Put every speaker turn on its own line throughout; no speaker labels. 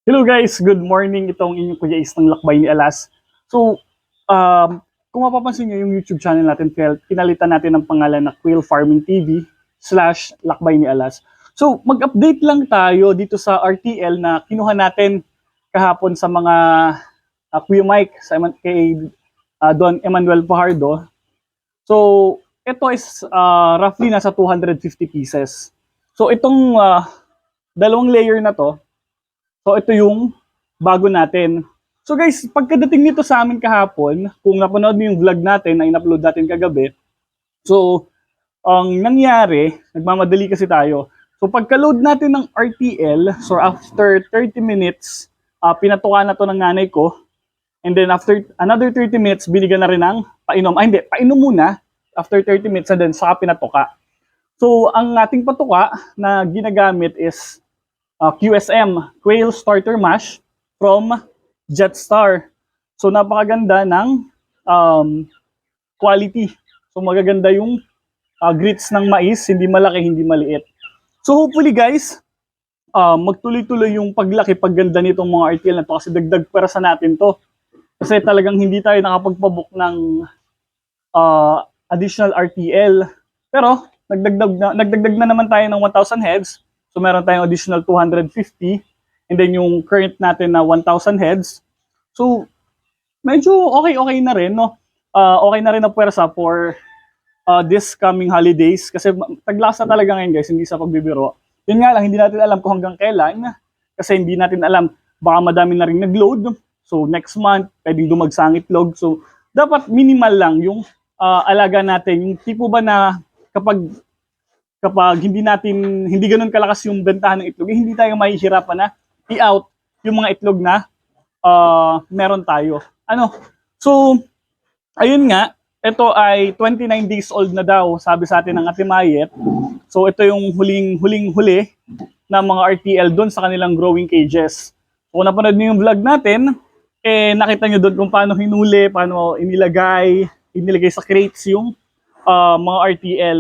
Hello guys, good morning. Itong inyong Kuya Is ng Lakbay ni Alas. So, kung mapapansin nyo yung YouTube channel natin, pinalitan natin ng pangalan na Quail Farming TV / Lakbay ni Alas. So, mag-update lang tayo dito sa RTL na kinuha natin kahapon sa mga Kuya Mike, kay Don Emmanuel Fajardo. So, ito is roughly nasa 250 pieces. So, itong dalawang layer na to, so ito yung bago natin. So guys, pagkadating nito sa amin kahapon, kung napanood mo yung vlog natin na in-upload natin kagabi, so ang nangyari, nagmamadali kasi tayo. So pagka-load natin ng RTL, so after 30 minutes, pinatukan na to ng nanay ko. And then after another 30 minutes, binigyan na rin ng painom. Hindi, painom muna after 30 minutes and then saka pinatuka. So ang ating patuka na ginagamit is QSM, Quail Starter Mash from Jetstar. So napakaganda ng quality. So magaganda yung grits ng mais, hindi malaki, hindi maliit. So hopefully guys, magtuloy-tuloy yung paglaki, pagganda nitong mga RTL na to kasi dagdag pwersa natin to. Kasi talagang hindi tayo nakapagpabook ng additional RTL. Pero nagdagdag na naman tayo ng 1,000 heads. So meron tayong additional 250 and then yung current natin na 1,000 heads. So medyo okay na rin, no? Okay na rin na pwersa for this coming holidays kasi taglas na talaga ngayon guys, hindi sa pagbibiro. Yun nga lang, hindi natin alam kung hanggang kailan kasi hindi natin alam, baka madami na rin nag-load. So next month, pwedeng dumagsang itlog. So dapat minimal lang yung alaga natin. Yung tipo ba na kapag kapag hindi ganoon kalakas yung bentahan ng itlog, hindi tayo mahihirapan na i-out yung mga itlog na meron tayo. So, ayun nga, ito ay 29 days old na daw, sabi sa atin ng Ate Mayet. So, ito yung huling-huli na mga RTL doon sa kanilang growing cages. So, kung napanood niyo yung vlog natin, nakita niyo doon kung paano hinuli, paano inilagay sa crates yung mga RTL.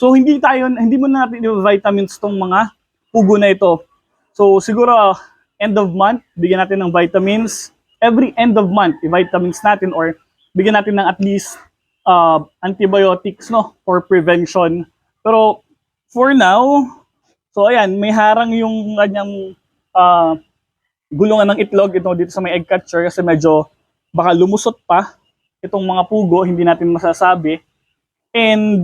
So, hindi mo na natin i-vitamins tong mga pugo na ito. So, siguro, end of month, bigyan natin ng vitamins. Every end of month, i-vitamins natin or bigyan natin ng at least antibiotics, no, for prevention. Pero, for now, so ayan, may harang yung kanyang gulungan ng itlog ito dito sa may egg catcher kasi medyo baka lumusot pa itong mga pugo, hindi natin masasabi. And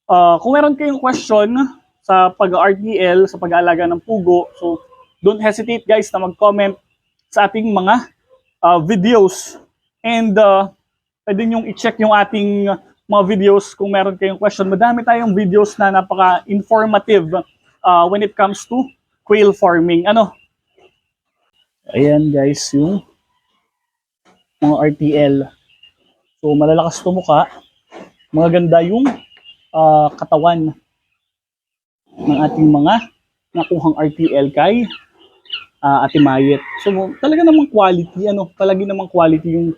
kung meron kayong question sa pag-RTL, sa pag-aalaga ng pugo, so don't hesitate guys na mag-comment sa ating mga videos. And pwede nyo i-check yung ating mga videos kung meron kayong question. Madami tayong videos na napaka-informative when it comes to quail farming. Ayan guys, yung mga RTL. So malalakas to mukha. Maganda yung katawan ng ating mga nakuhang RTL kay Ate Mayet. So talaga namang quality, palagi namang quality yung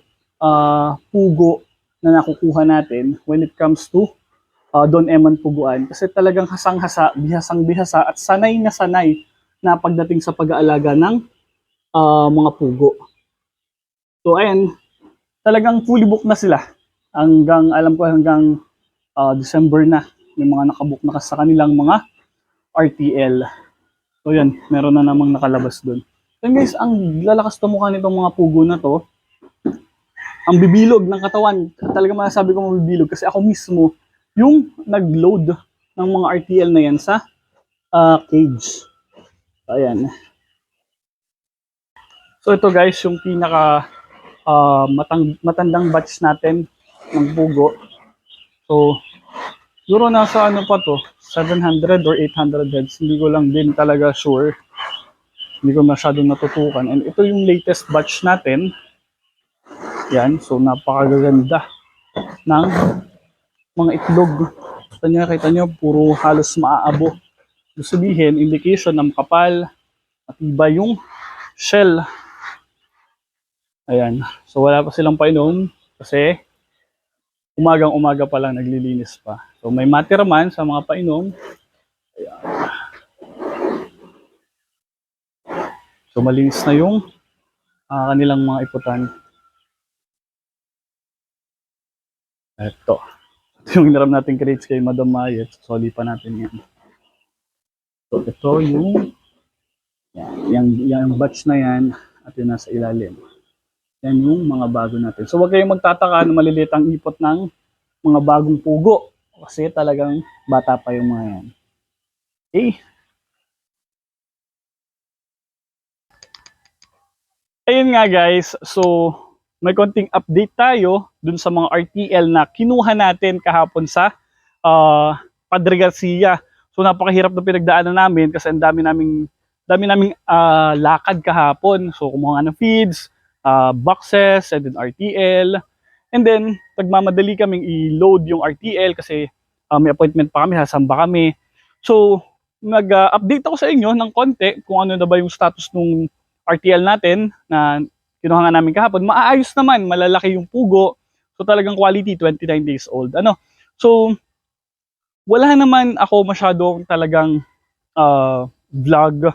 pugo na nakukuha natin when it comes to Don Eman Puguan. Kasi talagang hasang-hasa, bihasang-bihasa at sanay na pagdating sa pag-aalaga ng mga pugo. So ayan, talagang fully book na sila. Alam ko hanggang December na. May mga nakabook na sa kanilang mga RTL. So yan, meron na namang nakalabas doon. So guys, ang lalakas tumukha nitong mga pugo na to, ang bibilog ng katawan. Talaga masasabi ko mabibilog kasi ako mismo yung nag-load ng mga RTL na yan sa cage. Ayan. So ito guys, yung pinaka matandang batch natin ng pugo. So, siguro nasa pa to, 700 or 800 heads. Hindi ko lang din talaga sure. Hindi ko masyadong natutukan. And ito yung latest batch natin. Yan, so napakaganda ng mga itlog. Kita nyo, puro halos maaabo. Ibig sabihin, indication ng kapal at iba yung shell. Ayan, so wala pa silang painom kasi umagang-umaga pa lang naglilinis pa. So may matira man sa mga painom. Ayan. So malinis na yung kanilang mga iputan. Ito yung hinaram natin crates kay Madam Mayet. Soli pa natin yan. So ito yung batch na yan at yung nasa ilalim. Yan yung mga bago natin. So huwag kayong magtataka na maliliit ang ipot ng mga bagong pugo. Kasi talagang bata pa yung mga yan. Okay. Ayun nga guys. So may konting update tayo dun sa mga RTL na kinuha natin kahapon sa Padre Garcia. So napakahirap na pinagdaanan namin kasi ang dami naming lakad kahapon. So kumuha ng feeds, boxes, and then RTL. And then nagmamadali kaming i-load yung RTL kasi may appointment pa kami, sasamba kami. So nag-update ako sa inyo ng konti kung ano na ba yung status ng RTL natin na kinuha nga namin kahapon. Maayos naman, malalaki yung pugo. So talagang quality, 29 days old. So wala naman ako masyadong talagang vlog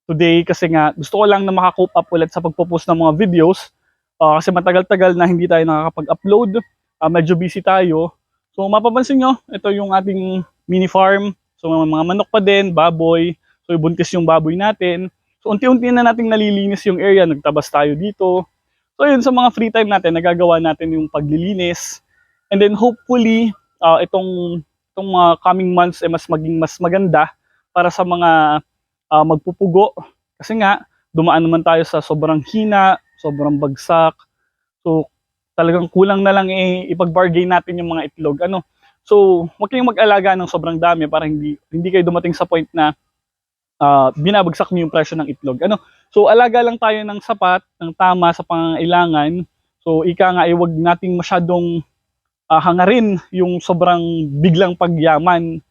today kasi nga gusto ko lang na makakope up ulit sa pagpo-post ng mga videos kasi matagal-tagal na hindi tayo nakakapag-upload. Medyo busy tayo. So mapapansin nyo, ito yung ating mini farm. So mga manok pa din, baboy. So buntis yung baboy natin. So unti-unti na nating nalilinis yung area, nagtabas tayo dito. So yun, sa mga free time natin, nagagawa natin yung paglilinis. And then hopefully, itong mga coming months maging mas maganda para sa mga magpupugo. Kasi nga, dumaan naman tayo sa sobrang hina, sobrang bagsak. So talagang kulang na lang ipag-bargain natin yung mga itlog. So, huwag kayong mag-alaga ng sobrang dami para hindi kayo dumating sa point na binabagsak niyo yung presyo ng itlog. So, alaga lang tayo ng sapat, ng tama sa pangangailangan. So, ika nga, huwag nating masyadong hangarin yung sobrang biglang pagyaman.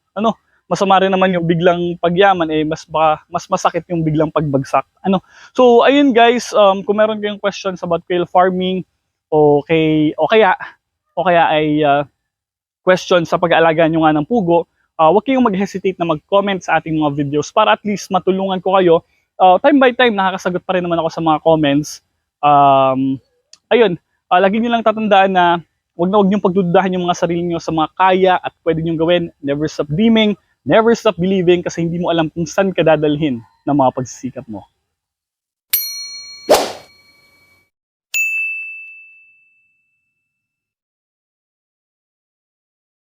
Masama rin naman yung biglang pagyaman, mas masakit yung biglang pagbagsak. So, ayun guys, kung meron kayong questions about quail farming o kaya ay question sa pag-aalaga nyo nga ng pugo, huwag kayong mag-hesitate na mag-comment sa ating mga videos para at least matulungan ko kayo. Time by time, nakakasagot pa rin naman ako sa mga comments. Ayun, lagi nyo lang tatandaan na huwag niyong pagdududahan yung mga sarili nyo sa mga kaya at pwede nyo gawin. Never stop dreaming, never stop believing kasi hindi mo alam kung saan ka dadalhin ng mga pagsisikap mo.